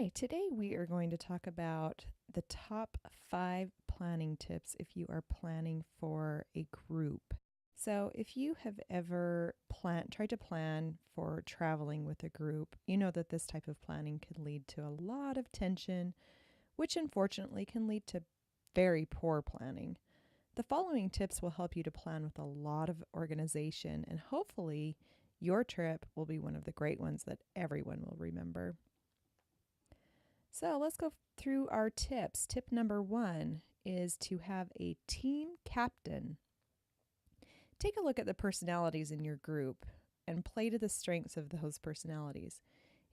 Hi, today we are going to talk about the top 5 planning tips if you are planning for a group. So, if you have ever tried to plan for traveling with a group, you know that this type of planning can lead to a lot of tension, which unfortunately can lead to very poor planning. The following tips will help you to plan with a lot of organization, and hopefully, your trip will be one of the great ones that everyone will remember. So let's go through our tips. Tip number 1 is to have a team captain. Take a look at the personalities in your group and play to the strengths of those personalities.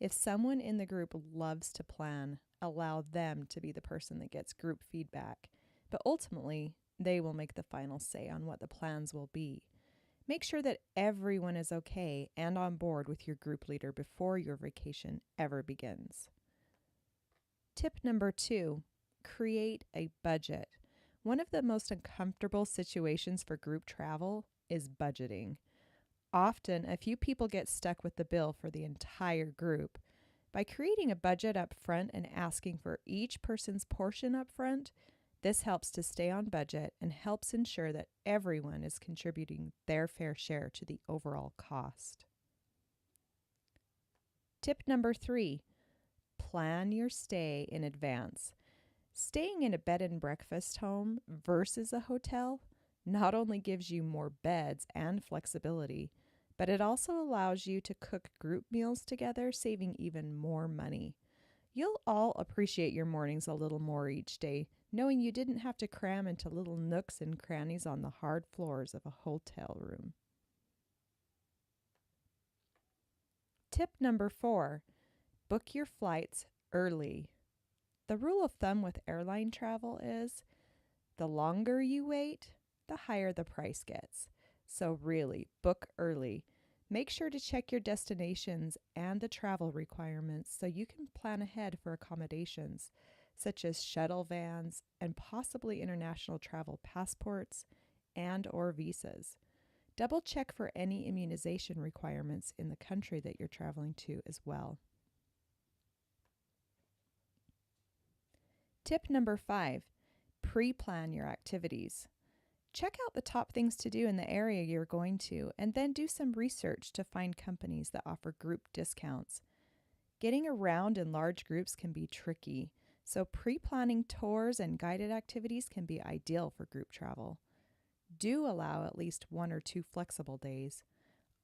If someone in the group loves to plan, allow them to be the person that gets group feedback. But ultimately, they will make the final say on what the plans will be. Make sure that everyone is okay and on board with your group leader before your vacation ever begins. Tip number 2, create a budget. One of the most uncomfortable situations for group travel is budgeting. Often, a few people get stuck with the bill for the entire group. By creating a budget up front and asking for each person's portion up front, this helps to stay on budget and helps ensure that everyone is contributing their fair share to the overall cost. Tip number 3, plan your stay in advance. Staying in a bed and breakfast home versus a hotel not only gives you more beds and flexibility, but it also allows you to cook group meals together, saving even more money. You'll all appreciate your mornings a little more each day, knowing you didn't have to cram into little nooks and crannies on the hard floors of a hotel room. Tip number 4, book your flights early. The rule of thumb with airline travel is the longer you wait, the higher the price gets. So really, book early. Make sure to check your destinations and the travel requirements so you can plan ahead for accommodations, such as shuttle vans and possibly international travel passports and/or visas. Double check for any immunization requirements in the country that you're traveling to as well. Tip number 5, pre-plan your activities. Check out the top things to do in the area you're going to, and then do some research to find companies that offer group discounts. Getting around in large groups can be tricky, so pre-planning tours and guided activities can be ideal for group travel. Do allow at least 1 or 2 flexible days.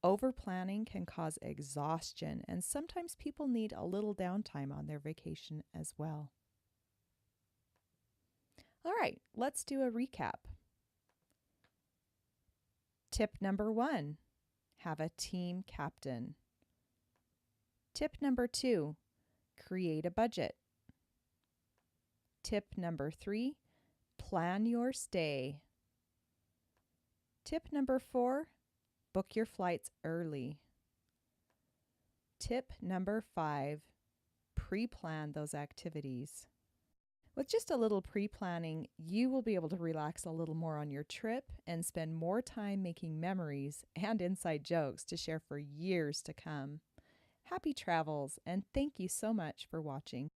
Over-planning can cause exhaustion, and sometimes people need a little downtime on their vacation as well. All right, let's do a recap. Tip number 1, have a team captain. Tip number 2, create a budget. Tip number 3, plan your stay. Tip number 4, book your flights early. Tip number 5, pre-plan those activities. With just a little pre-planning, you will be able to relax a little more on your trip and spend more time making memories and inside jokes to share for years to come. Happy travels, and thank you so much for watching.